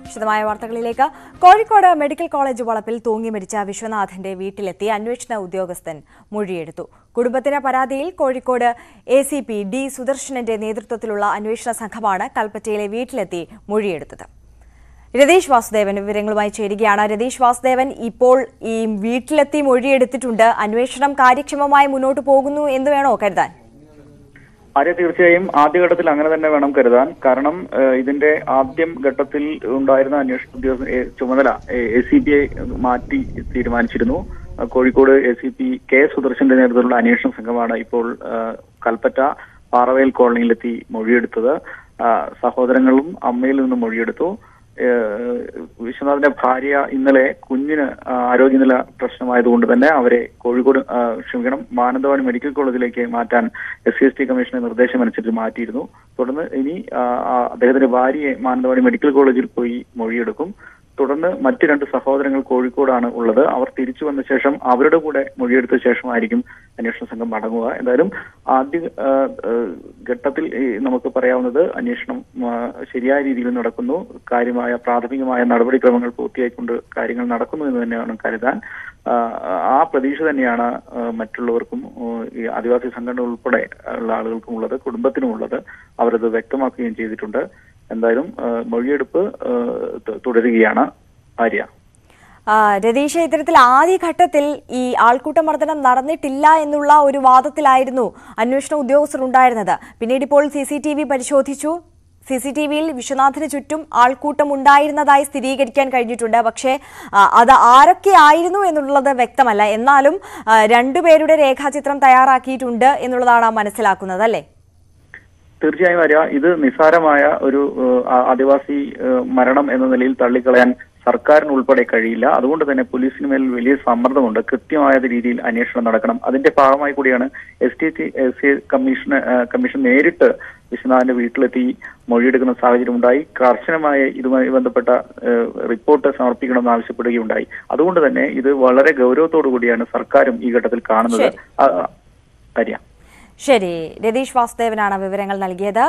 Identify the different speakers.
Speaker 1: വിശദമായ വാർത്തകളിലേക്ക്. Kozhikode medical college വളപ്പിൽ തൂങ്ങി മരിച്ച വിശ്വനാഥന്റെ വീട്ടിലെത്തി അന്വേഷണ ഉദ്യോഗസ്ഥൻ മൊഴിയെടുത്തു. കുടുംബത്തിന്റെ പരാതിയിൽ കോഴിക്കോട് ACP D സുദർശനന്റെ നേതൃത്വത്തിലുള്ള അന്വേഷണ സംഘമാണ് കൽപ്പറ്റയിലെ വീട്ടിലെത്തി മൊഴിയെടുത്തത്. രതീഷ് വാസുദേവൻ വിവരങ്ങളുമായി ചേരുകയാണ്. രതീഷ് വാസുദേവൻ, ഇപ്പോൾ ഈ വീട്ടിലെത്തി മൊഴിയെടുത്തിട്ടുണ്ട്. അന്വേഷണം കാര്യക്ഷമമായി മുന്നോട്ട് പോകുന്നു എന്ന് വേണോ കരുതാൻ?
Speaker 2: തീർച്ചയായും ആദ്യഘട്ടത്തിൽ അങ്ങനെ തന്നെ വേണം കരുതാൻ. കാരണം ഇതിന്റെ ആദ്യം ഘട്ടത്തിൽ ഉണ്ടായിരുന്ന അന്വേഷണ ഉദ്യോഗസ്ഥ ചുമതല ACP മാറ്റി തീരുമാനിച്ചിരുന്നു. കോഴിക്കോട് ACP K സുദർശന്റെ നേതൃത്വത്തിലുള്ള അന്വേഷണ സംഘമാണ് ഇപ്പോൾ കൽപ്പറ്റ പാറവേൽ കോളനിയിലെത്തി മൊഴിയെടുത്തത്. സഹോദരങ്ങളും അമ്മയിൽ നിന്നും മൊഴിയെടുത്തു. വിശ്വനാഥന്റെ ഭാര്യ ഇന്നലെ കുഞ്ഞിന് ആരോഗ്യനില പ്രശ്നമായതുകൊണ്ട് തന്നെ അവരെ മാനന്തവാടി മെഡിക്കൽ കോളേജിലേക്ക് മാറ്റാൻ SC/ST കമ്മീഷന്റെ നിർദ്ദേശമനുസരിച്ച് മാറ്റിയിരുന്നു. തുടർന്ന് ഇനി അദ്ദേഹത്തിന്റെ ഭാര്യയെ മാനന്തവാടി മെഡിക്കൽ കോളേജിൽ പോയി മൊഴിയെടുക്കും. തുടർന്ന് മറ്റു രണ്ട് സഹോദരങ്ങൾ കോഴിക്കോടാണ് ഉള്ളത്. അവർ തിരിച്ചു വന്ന ശേഷം അവരുടെ കൂടെ മൊഴിയെടുത്ത ശേഷമായിരിക്കും അന്വേഷണ സംഘം മടങ്ങുക. എന്തായാലും ആദ്യ ഘട്ടത്തിൽ നമുക്ക് പറയാവുന്നത് അന്വേഷണം ശരിയായ രീതിയിൽ നടക്കുന്നു. കാര്യമായ പ്രാഥമികമായ നടപടിക്രമങ്ങൾ പൂർത്തിയായിക്കൊണ്ട് കാര്യങ്ങൾ നടക്കുന്നു എന്ന് തന്നെയാണ് കരുതാൻ. ആ പ്രതീക്ഷ തന്നെയാണ് മറ്റുള്ളവർക്കും ഈ ആദിവാസി സംഘടന ഉൾപ്പെടെ ഉള്ള ആളുകൾക്കും ഉള്ളത്, കുടുംബത്തിനുമുള്ളത്. അവരത് വ്യക്തമാക്കുകയും ചെയ്തിട്ടുണ്ട്. എന്തായാലും മൊഴിയെടുപ്പ് തുടരുകയാണ്. ആര്യ,
Speaker 1: രതീഷ, ഇത്തരത്തിൽ ആദ്യഘട്ടത്തിൽ ഈ ആൾക്കൂട്ടമർദ്ദനം നടന്നിട്ടില്ല എന്നുള്ള ഒരു വാദത്തിലായിരുന്നു അന്വേഷണ ഉദ്യോഗസ്ഥർ ഉണ്ടായിരുന്നത്. പിന്നീട് ഇപ്പോൾ CCTV പരിശോധിച്ചു. CCTVയിൽ വിശ്വനാഥന് ചുറ്റും ആൾക്കൂട്ടം ഉണ്ടായിരുന്നതായി സ്ഥിരീകരിക്കാൻ കഴിഞ്ഞിട്ടുണ്ട്. പക്ഷേ അത് ആരൊക്കെ ആയിരുന്നു എന്നുള്ളത് വ്യക്തമല്ല. എന്നാലും രണ്ടുപേരുടെ രേഖാചിത്രം തയ്യാറാക്കിയിട്ടുണ്ട് എന്നുള്ളതാണ് മനസ്സിലാക്കുന്നത്, അല്ലേ?
Speaker 2: തീർച്ചയായും ആര്യ, ഇത് നിസ്സാരമായ ഒരു ആദിവാസി മരണം എന്ന നിലയിൽ തള്ളിക്കളയാൻ സർക്കാരിന് ഉൾപ്പെടെ കഴിയില്ല. അതുകൊണ്ട് തന്നെ പോലീസിന് മേൽ വലിയ സമ്മർദ്ദമുണ്ട്. കൃത്യമായ രീതിയിൽ അന്വേഷണം നടക്കണം. അതിന്റെ ഭാഗമായി കൂടിയാണ് SC കമ്മീഷൻ നേരിട്ട് വിശ്വനാഥന്റെ വീട്ടിലെത്തി മൊഴിയെടുക്കുന്ന സാഹചര്യം ഉണ്ടായി. കർശനമായ ഇതുമായി ബന്ധപ്പെട്ട റിപ്പോർട്ട് സമർപ്പിക്കണമെന്ന് ആവശ്യപ്പെടുകയുണ്ടായി. അതുകൊണ്ട് തന്നെ ഇത് വളരെ ഗൗരവത്തോടു കൂടിയാണ് സർക്കാരും ഈ ഘട്ടത്തിൽ കാണുന്നത്. ആര്യ,
Speaker 1: ശരി, രതീഷ് വാസുദേവനാണ് വിവരങ്ങൾ നൽകിയത്.